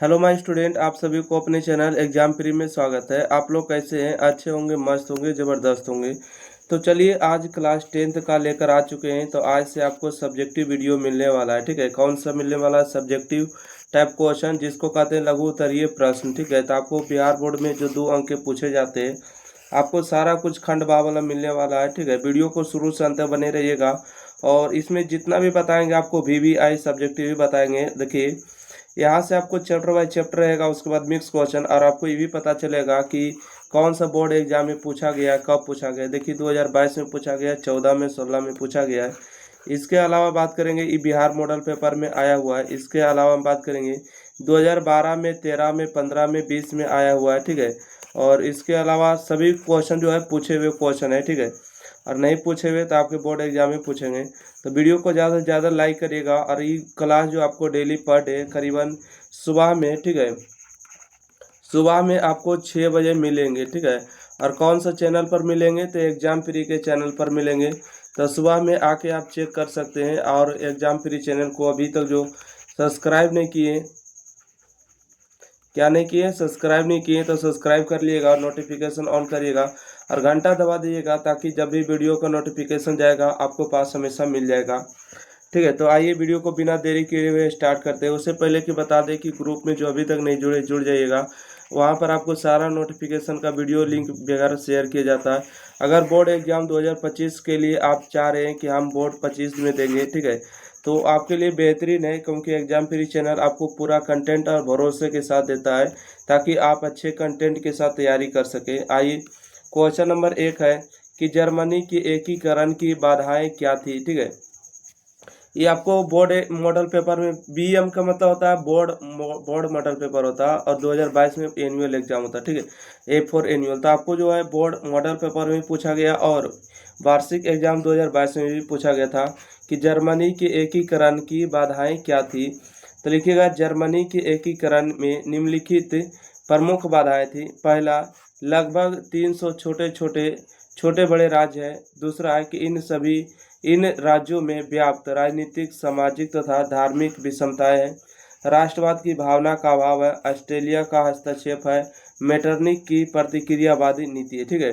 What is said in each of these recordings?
Hello my student, आप सभी को अपने चैनल एग्जाम प्री में स्वागत है। आप लोग कैसे हैं? अच्छे होंगे, मस्त होंगे, ज़बरदस्त होंगे। तो चलिए, आज क्लास 10th का लेकर आ चुके हैं। तो आज से आपको सब्जेक्टिव वीडियो मिलने वाला है, ठीक है। कौन सा मिलने वाला है? सब्जेक्टिव टाइप क्वेश्चन, जिसको कहते हैं लघु उत्तरीय प्रश्न, ठीक है। तो आपको बिहार बोर्ड में जो 2 अंक के पूछे जाते हैं, आपको सारा कुछ खंड बा वाला मिलने वाला है, ठीक है। वीडियो को शुरू से अंत तक बने रहिएगा। और इसमें जितना भी बताएंगे आपको VVI सब्जेक्टिव भी बताएंगे। देखिए, यहाँ से आपको चैप्टर बाय चैप्टर रहेगा, उसके बाद मिक्स क्वेश्चन, और आपको ये भी पता चलेगा कि कौन सा बोर्ड एग्जाम में पूछा गया है, कब पूछा गया है। देखिए, 2022 में पूछा गया है, 14 में, 16 में पूछा गया है। इसके अलावा बात करेंगे, ये बिहार मॉडल पेपर में आया हुआ है। इसके अलावा हम बात करेंगे 2012 में, 13 में, 15 में, 20 में आया हुआ है, ठीक है। और इसके अलावा सभी क्वेश्चन जो है पूछे हुए क्वेश्चन है, ठीक है। और नहीं पूछे हुए तो आपके बोर्ड एग्जाम में पूछेंगे। तो वीडियो को ज़्यादा से ज़्यादा लाइक करिएगा। और ये क्लास जो आपको डेली पर डे करीबन सुबह में, ठीक है, सुबह में आपको 6 बजे मिलेंगे, ठीक है। और कौन सा चैनल पर मिलेंगे? तो एग्जाम फ्री के चैनल पर मिलेंगे। तो सुबह में आके आप चेक कर सकते हैं। और एग्जाम फ्री चैनल को अभी तक जो सब्सक्राइब नहीं किए, क्या नहीं किए, सब्सक्राइब नहीं किए, तो सब्सक्राइब कर लिएगा और नोटिफिकेशन ऑन करिएगा और घंटा दबा दीजिएगा, ताकि जब भी वीडियो का नोटिफिकेशन जाएगा आपको पास हमेशा मिल जाएगा, ठीक है। तो आइए वीडियो को बिना देरी किए हुए स्टार्ट करते हैं। उससे पहले कि बता दें कि ग्रुप में जो अभी तक नहीं जुड़े, जुड़ जाइएगा। वहाँ पर आपको सारा नोटिफिकेशन का वीडियो लिंक वगैरह शेयर किया जाता है। अगर बोर्ड एग्जाम 2025 के लिए आप चाह रहे हैं कि हम बोर्ड 25 में देंगे, ठीक है, तो आपके लिए बेहतरीन है, क्योंकि एग्जाम फ्री चैनल आपको पूरा कंटेंट और भरोसे के साथ देता है, ताकि आप अच्छे कंटेंट के साथ तैयारी कर सकें। आइए, क्वेश्चन नंबर 1 है कि जर्मनी की एकीकरण की बाधाएं क्या थी, ठीक है। ये आपको बोर्ड मॉडल पेपर में, BM का मतलब होता है बोर्ड मॉडल पेपर होता है, और 2022 में एनुअल एग्जाम होता है, ठीक है, A4 एनुअल। तो आपको जो है बोर्ड मॉडल पेपर में पूछा गया, और वार्षिक एग्जाम 2022 में भी पूछा गया था कि जर्मनी के एकीकरण की बाधाएं क्या थी। तो लिखिएगा, जर्मनी के एकीकरण में निम्नलिखित प्रमुख बाधाएं थी। पहला, लगभग 300 छोटे बड़े राज्य है। दूसरा है कि इन राज्यों में व्याप्त राजनीतिक, सामाजिक तथा धार्मिक विषमताएं हैं। राष्ट्रवाद की भावना का अभाव है। ऑस्ट्रेलिया का हस्तक्षेप है। मेटरनिक की प्रतिक्रियावादी नीति है, ठीक है।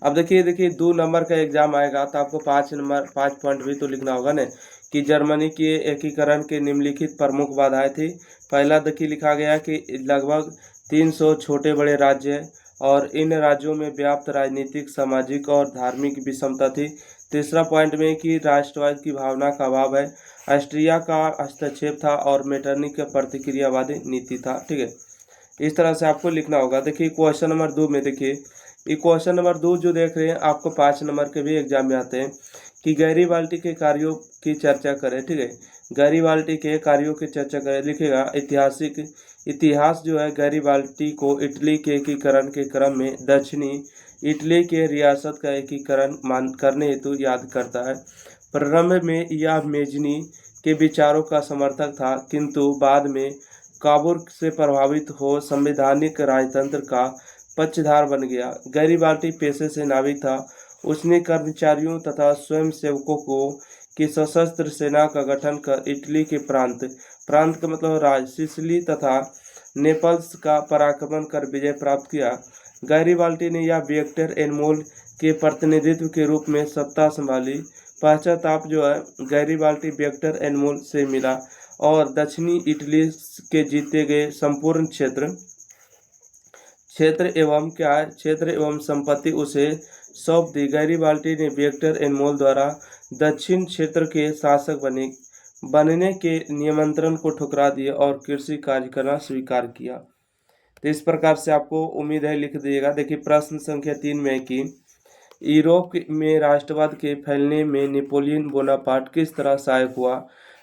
अब देखिए 2 नंबर का एग्जाम आएगा, तो आपको 5 पॉइंट भी तो लिखना होगा ना, कि जर्मनी के एकीकरण के निम्नलिखित प्रमुख बाधाएं थी। पहला देखिए लिखा गया कि लगभग 300 छोटे बड़े राज्य हैं, और इन राज्यों में व्याप्त राजनीतिक, सामाजिक और धार्मिक विषमता थी। तीसरा पॉइंट में कि राष्ट्रवाद की भावना का अभाव है। ऑस्ट्रिया का हस्तक्षेप था, और मेटरनिक का प्रतिक्रियावादी नीति था, ठीक है। इस तरह से आपको लिखना होगा। देखिए, क्वेश्चन नंबर 2 में देखिए, ये क्वेश्चन नंबर 2 जो देख रहे हैं, आपको 5 नंबर के भी एग्जाम में आते हैं कि गैरीबाल्टी के कार्यों की चर्चा करें, ठीक है। गैरीबाल्टी के कार्यों की चर्चा करें, लिखेगा इतिहास जो है, गैरीबाल्टी को इटली के एकीकरण के क्रम में दक्षिणी इटली के रियासत का एकीकरण करने हेतु याद करता है। प्रारंभ में यह मेजनी के विचारों का समर्थक था, किंतु बाद में काबुल से प्रभावित हो संवैधानिक राजतंत्र का पक्षधार बन गया। गैरीबाल्टी पेशे से नाविक था। उसने कर्मचारियों तथा स्वयंसेवकों को की सशस्त्र सेना का गठन कर इटली के प्रांत का मतलब राज सिसिली तथा नेपल्स का पराक्रमण कर विजय प्राप्त किया। गैरीबाल्टी ने यह विक्टर एनमोल के प्रतिनिधित्व के रूप में सत्ता संभाली। पश्चाताप जो है, गैरीबाल्टी विक्टर एनमोल से मिला और दक्षिणी इटली के जीते गए संपूर्ण क्षेत्र एवं संपत्ति उसे सौंप दी। गैरीबाल्टी ने विक्टर एनमोल द्वारा दक्षिण क्षेत्र के शासक बनने के निमंत्रण को ठुकरा दिया और कृषि कार्य करना स्वीकार किया। तो इस प्रकार से आपको उम्मीद है लिख दीजिएगा। देखिए, प्रश्न संख्या 3 में कि यूरोप में राष्ट्रवाद के फैलने में नेपोलियन बोनापार्ट किस तरह सहायक हुआ,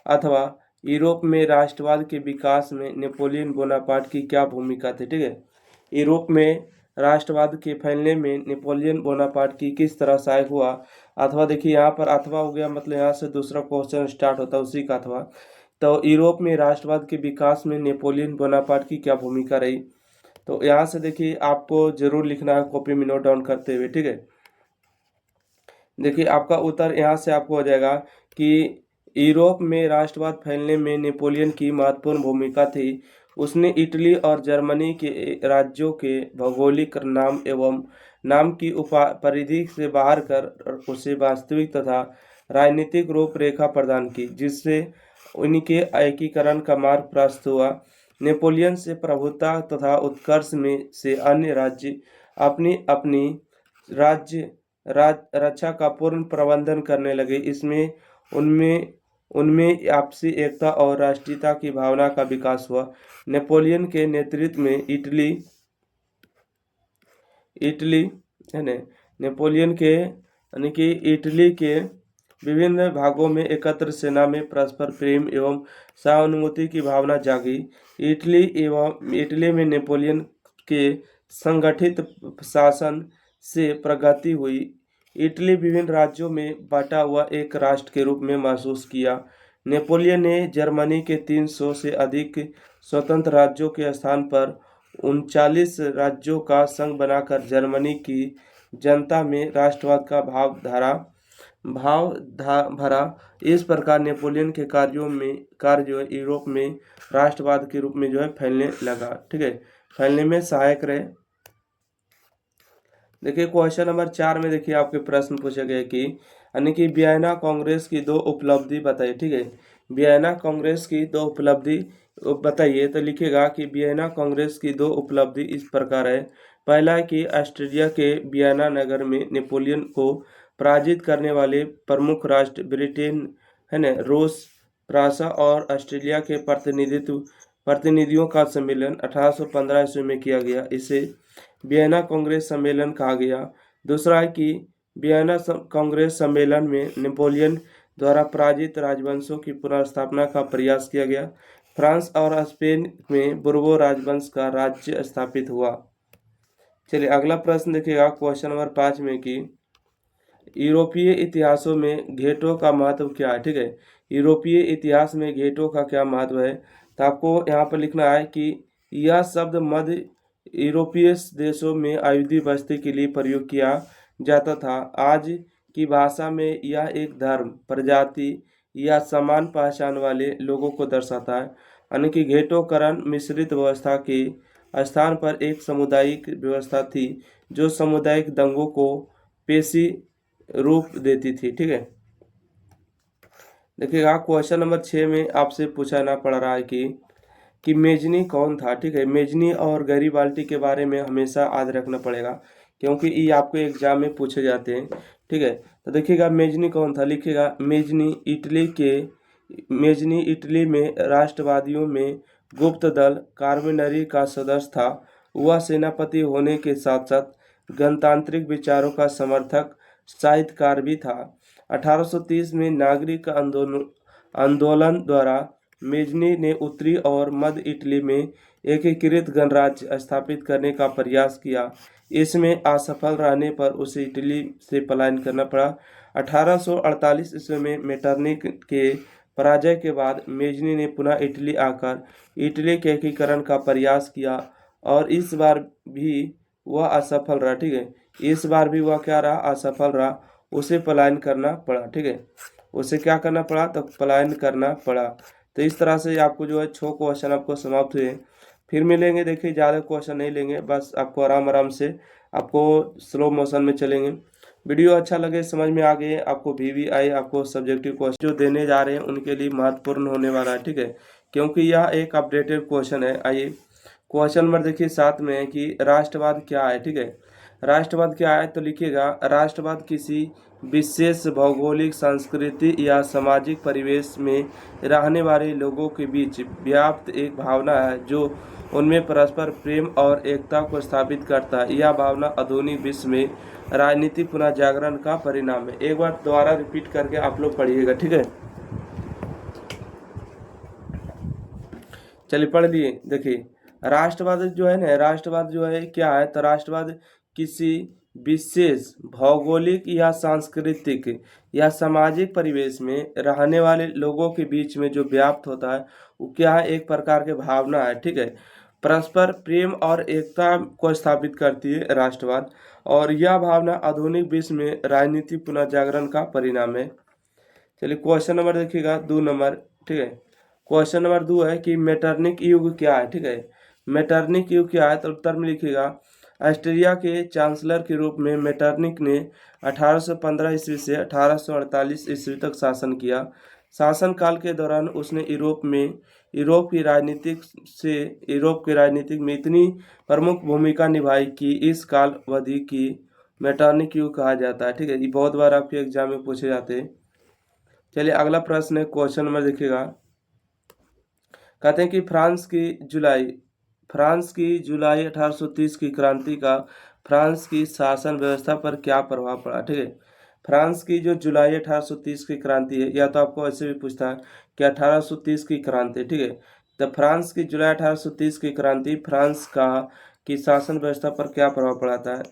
अथवा यूरोप में राष्ट्रवाद के विकास में नेपोलियन बोनापार्ट की क्या भूमिका थी, ठीक है। यूरोप में राष्ट्रवाद के फैलने में नेपोलियन बोनापार्ट की किस तरह सहायक हुआ, अथवा देखिए यहाँ पर अथवा हो गया, मतलब यहाँ से दूसरा क्वेश्चन स्टार्ट होता है उसी का अथवा। तो यूरोप में राष्ट्रवाद के विकास में नेपोलियन बोनापार्ट की क्या भूमिका रही। तो यहाँ से देखिए आपको जरूर लिखना है, कॉपी में नोट डाउन करते हुए, ठीक है। देखिए, आपका उत्तर यहाँ से आपको हो जाएगा कि यूरोप में राष्ट्रवाद फैलने में नेपोलियन की महत्वपूर्ण भूमिका थी। उसने इटली और जर्मनी के राज्यों के भौगोलिक नाम एवं नाम की परिधि से बाहर कर उसे वास्तविक तथा राजनीतिक रूपरेखा प्रदान की, जिससे उनके एकीकरण का मार्ग प्रशस्त हुआ। नेपोलियन से प्रभुत्व तथा उत्कर्ष में से अन्य राज्य अपनी अपनी राज्य रक्षा का पूर्ण प्रबंधन करने लगे। इसमें उनमें उनमें आपसी एकता और राष्ट्रीयता की भावना का विकास हुआ। नेपोलियन के नेतृत्व में इटली है न नेपोलियन के यानी कि इटली के विभिन्न भागों में एकत्र सेना में परस्पर प्रेम एवं सहानुभूति की भावना जागी। इटली में नेपोलियन के संगठित शासन से प्रगति हुई। इटली विभिन्न राज्यों में बटा हुआ एक राष्ट्र के रूप में महसूस किया। नेपोलियन ने जर्मनी के 300 से अधिक स्वतंत्र राज्यों के स्थान पर 39 राज्यों का संघ बनाकर जर्मनी की जनता में राष्ट्रवाद का भरा। इस प्रकार नेपोलियन के कार्य जो है यूरोप में राष्ट्रवाद के रूप में जो है फैलने लगा। ठीक है, फैलने में सहायक रहे। देखिए क्वेश्चन नंबर 4 में देखिए आपके प्रश्न पूछे गए कि यानी कि वियना कांग्रेस की 2 उपलब्धि बताइए। ठीक है, वियना कांग्रेस की 2 उपलब्धि बताइए। तो लिखेगा कि वियना कांग्रेस की 2 उपलब्धि इस प्रकार है। पहला है कि ऑस्ट्रिया के वियना नगर में नेपोलियन को पराजित करने वाले प्रमुख राष्ट्र ब्रिटेन है न, रूस, फ्रांस और ऑस्ट्रेलिया के प्रतिनिधियों का सम्मेलन 1815 ईस्वी में किया गया। इसे वियना कांग्रेस सम्मेलन कहा गया। दूसरा है कि वियना कांग्रेस सम्मेलन में नेपोलियन द्वारा पराजित राजवंशों की पुनर्स्थापना का प्रयास किया गया। फ्रांस और स्पेन में बुर्बो राजवंश का राज्य स्थापित हुआ। चलिए अगला प्रश्न देखिएगा क्वेश्चन नंबर 5 में कि यूरोपीय इतिहासों में घेटों का महत्व क्या है। ठीक है, यूरोपीय इतिहास में घेटों का क्या महत्व है। तो आपको यहाँ पर लिखना है कि यह शब्द मध्य यूरोपीय देशों में आयुधीय बस्ती के लिए प्रयोग किया जाता था। आज की भाषा में यह एक धर्म, प्रजाति या समान पहचान वाले लोगों को दर्शाता है। यानी कि घेटोकरण मिश्रित व्यवस्था के स्थान पर एक सामुदायिक व्यवस्था थी जो सामुदायिक दंगों को पेशी रूप देती थी। ठीक है, देखिएगा क्वेश्चन नंबर 6 में आपसे पूछना पड़ रहा है कि मेजनी कौन था। ठीक है, मेजनी और गैरीबाल्टी के बारे में हमेशा याद रखना पड़ेगा क्योंकि ये आपको एग्जाम में पूछे जाते हैं। ठीक है, तो देखिएगा मेजनी कौन था। लिखिएगा मेजनी इटली में राष्ट्रवादियों में गुप्त दल कार्बिनरी का सदस्य था। वह सेनापति होने के साथ साथ गणतांत्रिक विचारों का समर्थक साहित्यकार भी था। 1830 में नागरिक आंदोलन द्वारा मेजनी ने उत्तरी और मध्य इटली में एकीकृत गणराज्य स्थापित करने का प्रयास किया। इसमें असफल रहने पर उसे इटली से पलायन करना पड़ा। 1848 ईस्वी में मेटरनिख के पराजय के बाद मेजनी ने पुनः इटली आकर इटली के एकीकरण का प्रयास किया और इस बार भी वह असफल रहा। ठीक है, इस बार भी वह क्या रहा, असफल रहा। उसे पलायन करना पड़ा। ठीक है, उसे क्या करना पड़ा, तो पलायन करना पड़ा। तो इस तरह से आपको जो है 6 क्वेश्चन आपको समाप्त हुए। फिर मिलेंगे, देखिए ज़्यादा क्वेश्चन नहीं लेंगे, बस आपको आराम आराम से आपको स्लो मोशन में चलेंगे। वीडियो अच्छा लगे, समझ में आ गए, आपको VVI आपको सब्जेक्टिव क्वेश्चन जो देने जा रहे हैं उनके लिए महत्वपूर्ण होने वाला है। ठीक है, क्योंकि यह एक अपडेटेड क्वेश्चन है। आइए क्वेश्चन नंबर देखिए 7 में है कि राष्ट्रवाद क्या है। ठीक है, राष्ट्रवाद क्या है, तो लिखिएगा राष्ट्रवाद किसी विशेष भौगोलिक, सांस्कृतिक या सामाजिक परिवेश में रहने वाले लोगों के बीच व्याप्त एक भावना है जो उनमें परस्पर प्रेम और एकता को स्थापित करता है। यह भावना आधुनिक विश्व में राजनीतिक पुनः जागरण का परिणाम है। एक बार दोबारा रिपीट करके आप लोग पढ़िएगा। ठीक है, चलिए पढ़ लिए। देखिए राष्ट्रवाद जो है ना, राष्ट्रवाद जो है क्या है, तो राष्ट्रवाद किसी विशेष भौगोलिक या सांस्कृतिक या सामाजिक परिवेश में रहने वाले लोगों के बीच में जो व्याप्त होता है वो क्या है, एक प्रकार के भावना है। ठीक है, परस्पर प्रेम और एकता को स्थापित करती है राष्ट्रवाद, और यह भावना आधुनिक विश्व में राजनीतिक पुनर्जागरण का परिणाम है। चलिए क्वेश्चन नंबर देखिएगा 2 नंबर, ठीक है। क्वेश्चन नंबर 2 है कि मेटरनिक युग क्या है, ठीक है। मेटरनिक युग क्या है, तो उत्तर में लिखिएगा ऑस्ट्रिया के चांसलर के रूप में मेटरनिक ने 1815 ईस्वी से 1848 ईस्वी तक शासन किया। शासनकाल के दौरान उसने यूरोप की राजनीतिक में इतनी प्रमुख भूमिका निभाई कि इस काल अवधि की मेटरनिक युग कहा जाता है, ठीक है। ये बहुत बार आपके एग्जाम में पूछे जाते हैं। चलिए अगला प्रश्न है, क्वेश्चन नंबर देखिएगा। कहते हैं कि फ्रांस की जुलाई 1830 की क्रांति का फ्रांस की शासन व्यवस्था पर क्या प्रभाव पड़ा, ठीक है। फ्रांस की जो जुलाई 1830 की क्रांति है, या तो आपको ऐसे भी पूछता है कि 1830 की क्रांति, ठीक है। तो फ्रांस की जुलाई 1830 की क्रांति फ्रांस की शासन व्यवस्था पर क्या प्रभाव पड़ाता है,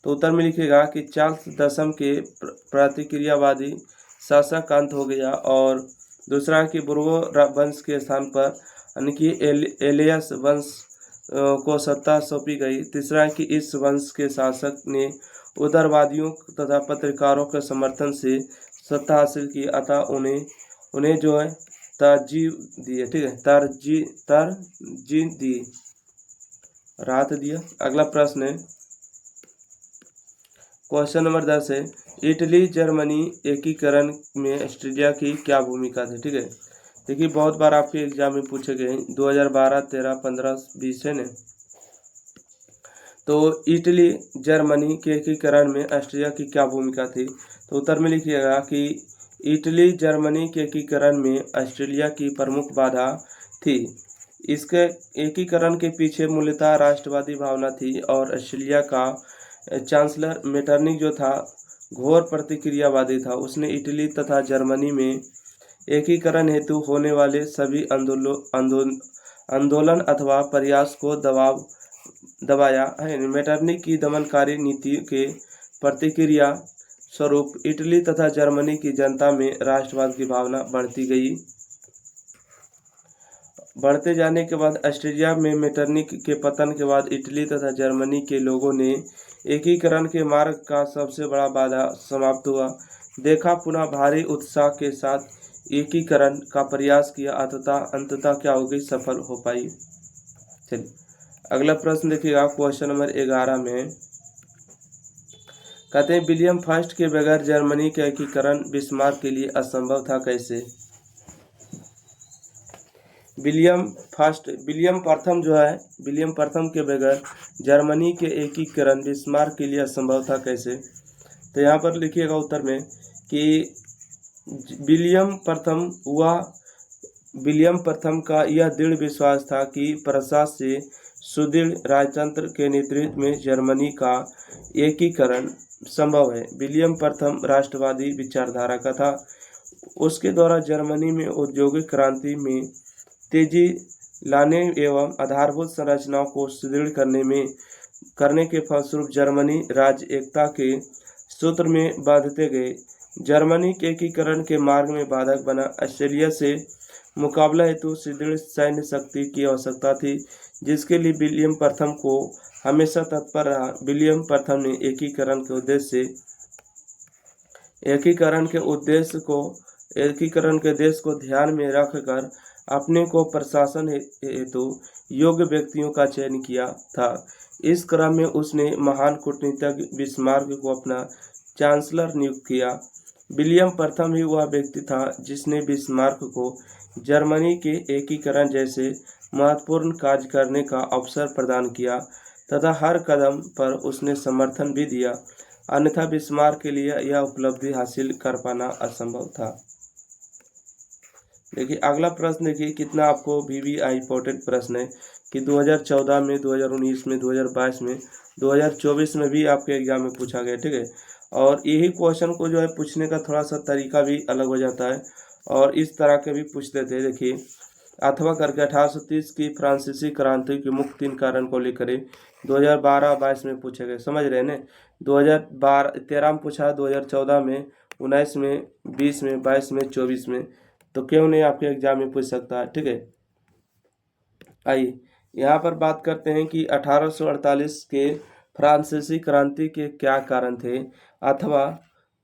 तो उत्तर में लिखिएगा कि चार्ल्स दशम के प्रतिक्रियावादी शासक अंत हो गया, और दूसरा कि बुर्बो वंश के स्थान पर यानी कि एलियस वंश को सत्ता सौंपी गई। तीसरा कि इस वंश के शासक ने उदारवादियों तथा पत्रकारों के समर्थन से सत्ता हासिल की, अतः उन्हें जो है तरजीह दी, ठीक है, तरजीह दी, राहत दिया। अगला प्रश्न है, क्वेश्चन नंबर 10 है, इटली जर्मनी एकीकरण में ऑस्ट्रेलिया की क्या भूमिका थी, ठीक है। देखिए बहुत बार आपके एग्जाम में पूछे गए 2012, 13, 15, 20 है ना। तो इटली जर्मनी के एकीकरण में ऑस्ट्रिया की क्या भूमिका थी, तो उत्तर में लिखिएगा कि इटली जर्मनी के एकीकरण में ऑस्ट्रेलिया की प्रमुख बाधा थी। इसके एकीकरण के पीछे मूलतः राष्ट्रवादी भावना थी, और ऑस्ट्रेलिया का चांसलर मेटरनिक जो था घोर प्रतिक्रियावादी था। उसने इटली तथा जर्मनी में एकीकरण हेतु होने वाले सभी आंदोलन अथवा प्रयास को दबाया है। मेटरनिक की दमनकारी नीति के प्रतिक्रिया स्वरूप इटली तथा जर्मनी की जनता में राष्ट्रवाद की भावना बढ़ते जाने के बाद ऑस्ट्रेलिया में मेटरनिक के पतन के बाद इटली तथा जर्मनी के लोगों ने एकीकरण के मार्ग का सबसे बड़ा बाधा समाप्त हुआ देखा। पुनः भारी उत्साह के साथ एकीकरण का प्रयास किया, अंततः क्या हो गई, सफल हो पाई। चलिए अगला प्रश्न देखिएगा, क्वेश्चन नंबर 11 में कहते हैं विलियम फर्स्ट के बगैर जर्मनी का एकीकरण बिस्मार्क के लिए असंभव था, कैसे। विलियम प्रथम के बगैर जर्मनी के एकीकरण बिस्मार्क के लिए असंभव था, कैसे। तो यहाँ पर लिखिएगा उत्तर में कि विलियम प्रथम का यह दृढ़ विश्वास था कि प्रशासन से सुदृढ़ राजतंत्र के नेतृत्व में जर्मनी का एकीकरण संभव है। विलियम प्रथम राष्ट्रवादी विचारधारा का था। उसके द्वारा जर्मनी में औद्योगिक क्रांति में तेजी लाने एवं आधारभूत संरचनाओं को सुदृढ़ करने के फलस्वरूप जर्मनी राज्य एकता के सूत्र में बांधते गए। जर्मनी के एकीकरण के मार्ग में बाधक बना ऑस्ट्रेलिया से मुकाबला हेतु सुदृढ़ सैन्य शक्ति की आवश्यकता थी, जिसके लिए विलियम प्रथम को हमेशा तत्पर रहा। विलियम प्रथम ने एकीकरण के उद्देश्य को ध्यान में रखकर अपने को प्रशासन हेतु योग्य व्यक्तियों का चयन किया था। इस क्रम में उसने महान कूटनीतिज्ञ बिस्मार्क को अपना चांसलर नियुक्त किया। विलियम प्रथम ही वह व्यक्ति था जिसने बिस्मार्क को जर्मनी के एकीकरण जैसे महत्वपूर्ण कार्य करने का अवसर प्रदान किया तथा हर कदम पर उसने समर्थन भी दिया, अन्यथा बिस्मार्क के लिए यह उपलब्धि हासिल कर पाना असंभव था। देखिए अगला प्रश्न देखिए कितना आपको VVI इंपॉर्टेंट प्रश्न है कि 2014 में, 2019 में, 2022 में, 2024 में भी आपके एग्जाम में पूछा गया, ठीक है। और यही क्वेश्चन को जो है पूछने का थोड़ा सा तरीका भी अलग हो जाता है, और इस तरह के भी पूछते थे। देखिए अथवा करके 1830 की फ्रांसीसी क्रांति के मुख्य 3 कारण को लेकर 2012-22 में पूछे गए, समझ रहे हैं। 2013 में पूछा, 2014 में, 19 में, 20 में, 22 में, 24 में, तो क्यों नहीं आपके एग्जाम में पूछ सकता है, ठीक है। आइए यहाँ पर बात करते हैं कि 1848 के फ्रांसीसी क्रांति के क्या कारण थे, अथवा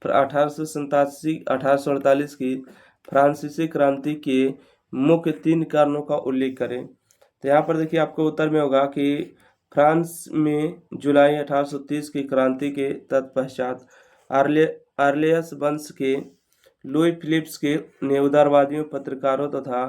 1848 की फ्रांसीसी क्रांति के मुख्य 3 कारणों का उल्लेख करें। तो यहाँ पर देखिए आपको उत्तर में होगा कि फ्रांस में जुलाई 1830 की क्रांति के तत्पश्चात आर्लियस वंश के लुई फिलिप्स ने उदारवादियों, पत्रकारों तथा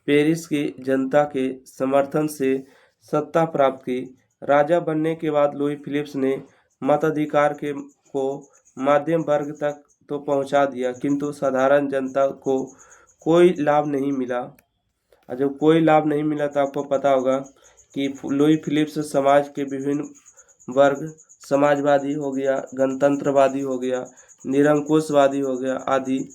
पेरिस की जनता के समर्थन से सत्ता प्राप्त की। राजा बनने के बाद लुई फिलिप्स ने मताधिकार को मध्यम वर्ग तक तो पहुंचा दिया, किंतु साधारण जनता को कोई लाभ नहीं मिला। और जब कोई लाभ नहीं मिला तो आपको पता होगा कि लुई फिलिप्स समाज के विभिन्न वर्ग, समाजवादी हो गया, गणतंत्रवादी हो गया, निरंकुशवादी हो गया आदि,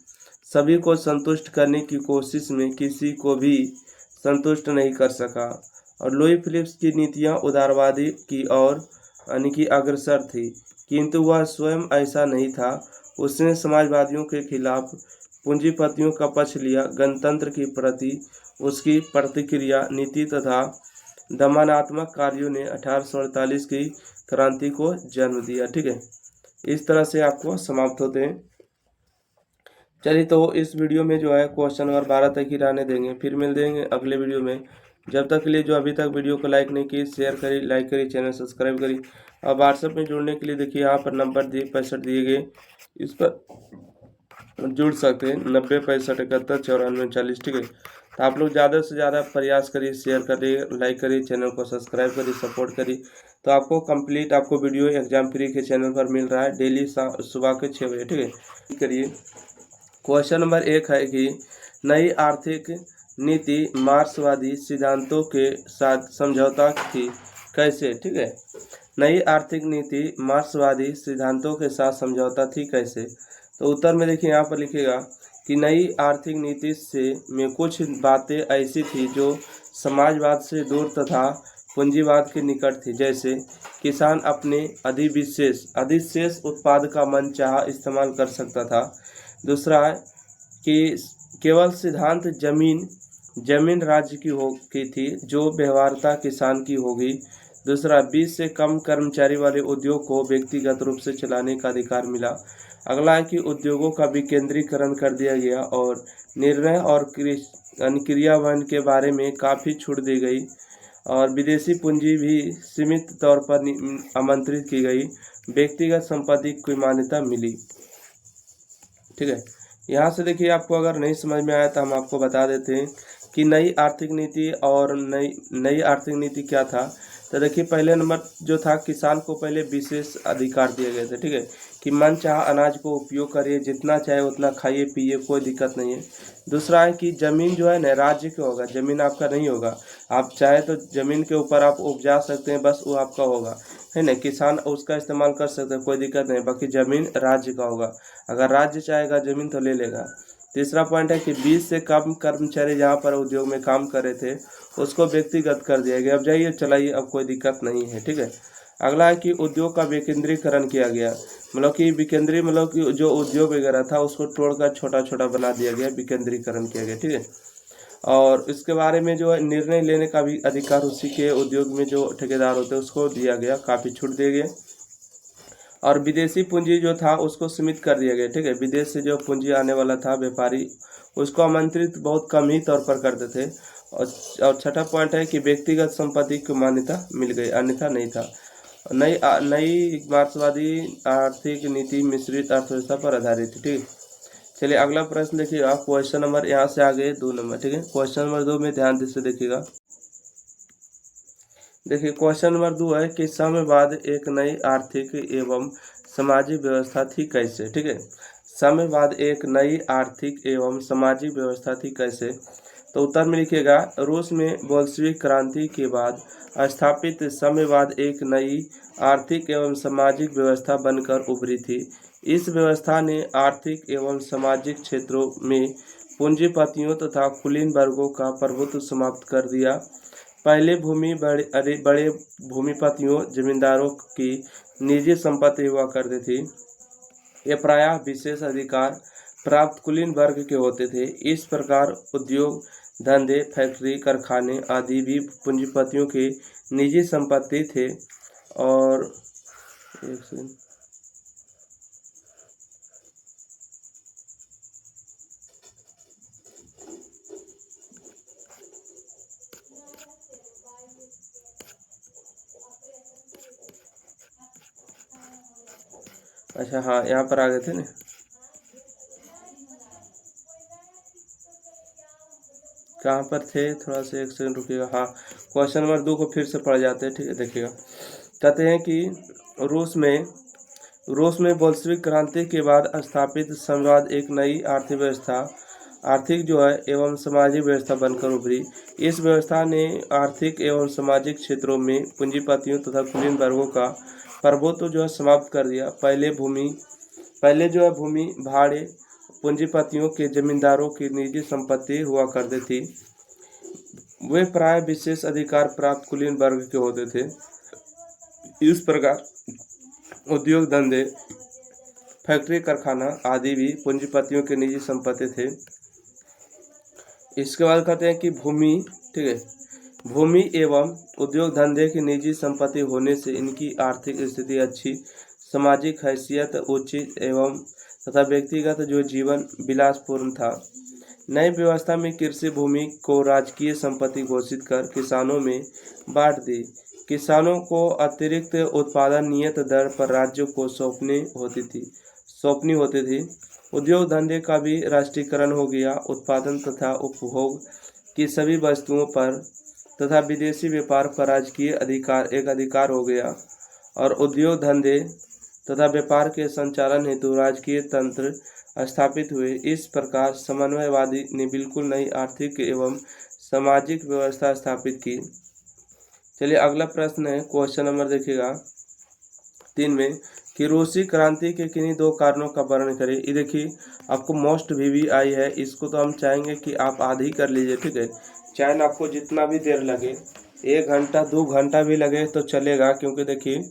सभी को संतुष्ट करने की कोशिश में किसी को भी संतुष्ट नहीं कर सका और लुई फिलिप्स की नीतियां उदारवादी की ओर यानी कि अग्रसर थी, किंतु वह स्वयं ऐसा नहीं था। उसने समाजवादियों के खिलाफ पूंजीपतियों का पक्ष लिया। गणतंत्र के प्रति उसकी प्रतिक्रिया नीति तथा दमनात्मक कार्यों ने 1848 की क्रांति को जन्म दिया। ठीक है, इस तरह से आपको समाप्त होते हैं। चलिए, तो इस वीडियो में जो है क्वेश्चन नंबर 12 तक ही रहने देंगे, फिर मिल देंगे अगले वीडियो में। जब तक के लिए जो अभी तक वीडियो को लाइक नहीं की, शेयर करिए, लाइक करिए, चैनल सब्सक्राइब करिए। और व्हाट्सएप में जुड़ने के लिए देखिए यहाँ पर नंबर 65 दिए गए, इस पर जुड़ सकते हैं 90 65 71 94 40। ठीक है, तो आप लोग ज़्यादा से ज़्यादा प्रयास करिए, शेयर करिए, लाइक करिए, चैनल को सब्सक्राइब करिए, सपोर्ट करिए। तो आपको कंप्लीट आपको वीडियो एग्जाम फ्री के चैनल पर मिल रहा है डेली सुबह के 6 बजे। ठीक है, करिए। क्वेश्चन नंबर 1 है कि नई आर्थिक नीति मार्क्सवादी सिद्धांतों के साथ समझौता थी कैसे। ठीक है, नई आर्थिक नीति मार्क्सवादी सिद्धांतों के साथ समझौता थी कैसे। तो उत्तर में देखिए यहाँ पर लिखेगा कि नई आर्थिक नीति से में कुछ बातें ऐसी थी जो समाजवाद से दूर तथा पूंजीवाद के निकट थी। जैसे किसान अपने अधिशेष उत्पाद का मनचाहा इस्तेमाल कर सकता था। दूसरा है कि केवल सिद्धांत जमीन राज्य की थी, जो व्यवहार्यता किसान की होगी। दूसरा, 20 से कम कर्मचारी वाले उद्योग को व्यक्तिगत रूप से चलाने का अधिकार मिला। अगला है कि उद्योगों का विकेंद्रीकरण कर दिया गया और निर्णय और क्रियान्वयन के बारे में काफ़ी छूट दी गई और विदेशी पूंजी भी सीमित तौर पर आमंत्रित की गई। व्यक्तिगत संपत्ति की मान्यता मिली। ठीक है, यहाँ से देखिए आपको अगर नहीं समझ में आया तो हम आपको बता देते हैं कि नई आर्थिक नीति और नई आर्थिक नीति क्या था। तो देखिए पहले नंबर जो था, किसान को पहले विशेष अधिकार दिए गए थे। ठीक है, कि मन चाह अनाज को उपयोग करिए, जितना चाहे उतना खाइए पिए, कोई दिक्कत नहीं है। दूसरा है कि ज़मीन जो है ना राज्य का होगा, ज़मीन आपका नहीं होगा। आप चाहे तो ज़मीन के ऊपर आप उपजा सकते हैं, बस वो आपका होगा, है ना। किसान उसका इस्तेमाल कर सकते हैं, कोई दिक्कत नहीं, बाकी ज़मीन राज्य का होगा। अगर राज्य चाहेगा ज़मीन तो ले लेगा। तीसरा पॉइंट है कि 20 से कम कर्मचारी जहाँ पर उद्योग में काम कर रहे थे उसको व्यक्तिगत कर दिया गया, अब जाइए चलाइए, अब कोई दिक्कत नहीं है। ठीक है, अगला है कि उद्योग का विकेंद्रीकरण किया गया, मतलब कि जो उद्योग वगैरह था उसको तोड़कर छोटा छोटा बना दिया गया, विकेंद्रीकरण किया गया। ठीक है, और इसके बारे में जो है निर्णय लेने का भी अधिकार उसी के उद्योग में जो ठेकेदार होते हैं उसको दिया गया, काफ़ी छूट दिए गए। और विदेशी पूंजी जो था उसको सीमित कर दिया गया। ठीक है, विदेश से जो पूंजी आने वाला था व्यापारी, उसको आमंत्रित बहुत कम ही तौर पर करते थे। और छठा पॉइंट है कि व्यक्तिगत संपत्ति की मान्यता मिल गई, अन्यथा नहीं था। नई मार्क्सवादी आर्थिक नीति मिश्रित अर्थव्यवस्था पर आधारित थी। ठीक है, चलिए अगला प्रश्न देखिएगा। क्वेश्चन नंबर यहाँ से आगे 2 नंबर। ठीक है, क्वेश्चन नंबर 2 में ध्यान से देखिएगा। देखिए क्वेश्चन नंबर 2 है कि साम्यवाद एक नई आर्थिक एवं सामाजिक व्यवस्था थी कैसे। ठीक है, साम्यवाद एक नई आर्थिक एवं सामाजिक व्यवस्था थी कैसे। तो उत्तर में लिखिएगा, रूस में बोल्शेविक क्रांति के बाद स्थापित साम्यवाद एक नई आर्थिक एवं सामाजिक व्यवस्था बनकर उभरी थी। इस व्यवस्था ने आर्थिक एवं सामाजिक क्षेत्रों में पूंजीपतियों तथा कुलीन वर्गों का प्रभुत्व समाप्त कर दिया। पहले बड़े भूमिपतियों जमींदारों की निजी संपत्ति हुआ करती थी। ये प्रायः विशेष अधिकार प्राप्त कुलीन वर्ग के होते थे। इस प्रकार उद्योग धंधे, फैक्ट्री, कारखाने आदि भी पूंजीपतियों की निजी संपत्ति थे। और एक सेकंड, अच्छा हाँ, यहाँ पर आ गए थे ना। कहाँ पर थे, थोड़ा सा एक सेकंड रुकिएगा। हाँ, क्वेश्चन नंबर 2 को फिर से पढ़ जाते हैं, ठीक है। देखिएगा, कहते हैं कि रूस में बोल्शेविक क्रांति के बाद स्थापित साम्राज्य एक नई आर्थिक जो है एवं सामाजिक व्यवस्था बनकर उभरी। इस व्यवस्था ने आर्थिक एवं सामाजिक क्षेत्रों में पूंजीपतियों तथा कुलीन वर्गों का प्रभुत्व जो है समाप्त कर दिया। पहले जो है भूमि भाड़े पूंजीपतियों के जमींदारों की निजी संपत्ति हुआ करती थी। वे प्राय विशेष अधिकार प्राप्त कुलीन वर्ग के होते थे। इस प्रकार उद्योग धंधे, फैक्ट्री, कारखाना आदि भी पूंजीपतियों के निजी संपत्ति थे। इसके बाद कहते हैं कि भूमि, ठीक है, भूमि एवं उद्योग धंधे की निजी संपत्ति होने से इनकी आर्थिक स्थिति अच्छी, सामाजिक हैसियत उचित एवं तथा व्यक्तिगत जो जीवन विलासपूर्ण था। नई व्यवस्था में कृषि भूमि को राजकीय संपत्ति घोषित कर किसानों में बांट दी। किसानों को अतिरिक्त उत्पादन नियत दर पर राज्यों को सौंपनी होती थी। उद्योग धंधे का भी राष्ट्रीयकरण हो गया। उत्पादन तथा उपभोग की सभी वस्तुओं पर तथा विदेशी व्यापार पर राजकीय अधिकार हो गया और उद्योग धंधे तथा व्यापार के संचालन हेतु राजकीय तंत्र स्थापित हुए। इस प्रकार समन्वयवादी ने बिल्कुल नई आर्थिक एवं सामाजिक व्यवस्था स्थापित की। चलिए अगला प्रश्न है, क्वेश्चन नंबर देखिएगा 3 में कि रूसी क्रांति के किन्हीं 2 कारणों का वर्णन करें। ये देखिए आपको मोस्ट VVI है, इसको तो हम चाहेंगे कि आप आधी कर लीजिए, ठीक है। चाहे ना आपको जितना भी देर लगे, 1 घंटा 2 घंटा भी लगे तो चलेगा, क्योंकि देखिए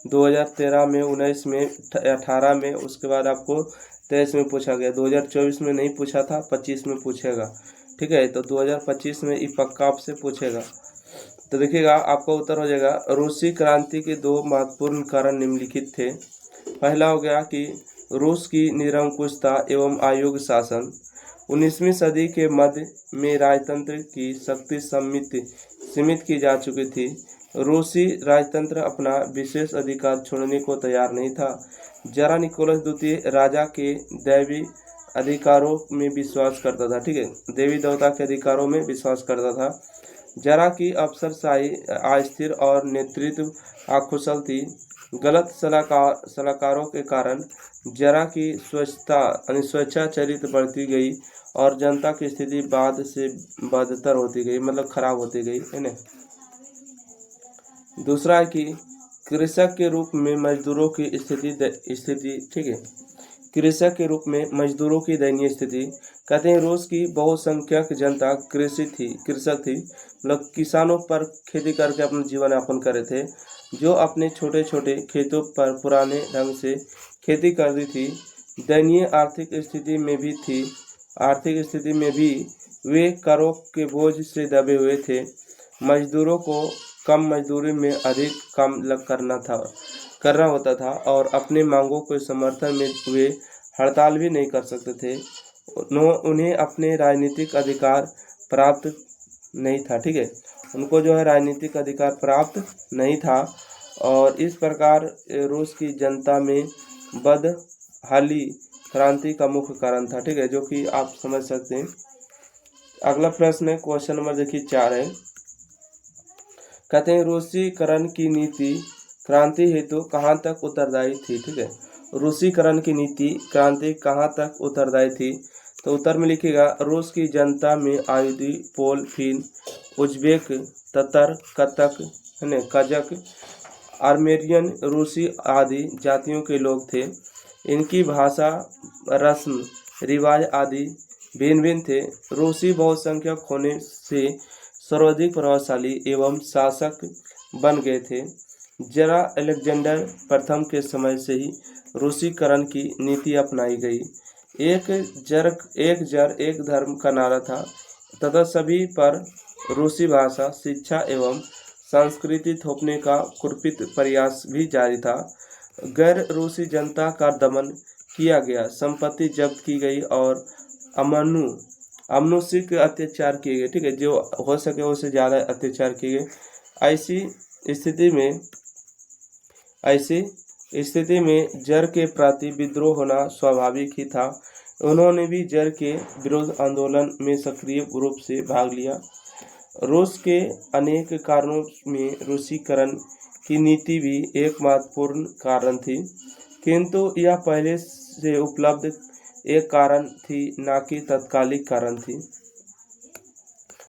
2013 में, 19 में, 18 में, उसके बाद आपको 23 में पूछा गया। 2024 में नहीं पूछा था, 25 में पूछेगा, ठीक है। तो 2025 में ये पक्का आपसे पूछेगा। तो देखिएगा आपका उत्तर हो जाएगा, रूसी क्रांति के 2 महत्वपूर्ण कारण निम्नलिखित थे। पहला हो गया कि रूस की निरंकुशता एवं अयोग्य शासन। 19वीं सदी के मध्य में राजतंत्र की शक्ति सीमित की जा चुकी थी। रूसी राजतंत्र अपना विशेष अधिकार छोड़ने को तैयार नहीं था। ज़ार निकोलस द्वितीय राजा के दैवी अधिकारों में विश्वास करता था, ठीक है, देवी देवता के अधिकारों में विश्वास करता था। ज़ार की अफसरशाही अस्थिर और नेतृत्व अकुशल थी। गलत सलाहकारों के कारण ज़ार की स्वेच्छाचारिता बढ़ती गई और जनता की स्थिति बाद से बदतर होती गई, मतलब खराब होती गई, है ना। दूसरा है कि कृषक के रूप में मजदूरों की स्थिति, ठीक है, कृषक के रूप में मजदूरों की दयनीय स्थिति। कहते हैं रूस की बहुसंख्यक जनता कृषक थी, मतलब किसानों पर खेती करके अपना जीवन यापन कर रहे थे, जो अपने छोटे छोटे खेतों पर पुराने ढंग से खेती करती थी। दयनीय आर्थिक स्थिति में भी वे करों के बोझ से दबे हुए थे। मजदूरों को कम मजदूरी में अधिक काम करना होता था और अपने मांगों के समर्थन में वे हड़ताल भी नहीं कर सकते थे। उन्हें अपने राजनीतिक अधिकार प्राप्त नहीं था, ठीक है, उनको जो है राजनीतिक अधिकार प्राप्त नहीं था और इस प्रकार रूस की जनता में बदहाली क्रांति का मुख्य कारण था, ठीक है, जो कि आप समझ सकते हैं। अगला प्रश्न है, क्वेश्चन नंबर देखिए 4 है। कहते हैं रूसीकरण की नीति क्रांति हेतु कहाँ तक उत्तरदायी थी, ठीक है। रूसीकरण की नीति क्रांति कहाँ तक उत्तरदायी थी, तो उत्तर में लिखिएगा, रूस की जनता में आयुदी, पोल, फिन, उज्बेक, ततर, कथक, है ना, कजक, आर्मेनियन, रूसी आदि जातियों के लोग थे। इनकी भाषा, रस्म, रिवाज आदि भिन्न भिन्न थे। रूसी बहुसंख्यक होने से सर्वाधिक प्रभावशाली एवं शासक बन गए थे। ज़ार अलेक्जेंडर प्रथम के समय से ही रूसीकरण की नीति अपनाई गई। एक जर एक धर्म का नारा था तथा सभी पर रूसी भाषा, शिक्षा एवं संस्कृति थोपने का कुर्पित प्रयास भी जारी था। गैर रूसी जनता का दमन किया गया, संपत्ति जब्त की गई और अमानुषिक अत्याचार किए गए, ठीक है, जो हो सके उससे ज़्यादा अत्याचार किए गए। ऐसी स्थिति में ज़र के प्रति विद्रोह होना स्वाभाविक ही था। उन्होंने भी ज़र के विरोध आंदोलन में सक्रिय रूप से भाग लिया। रूस के अनेक कारणों में रूसीकरण की नीति भी एक महत्वपूर्ण कारण थी, किंतु यह पहले से उपलब्ध एक कारण थी, न कि तत्कालिक कारण थी।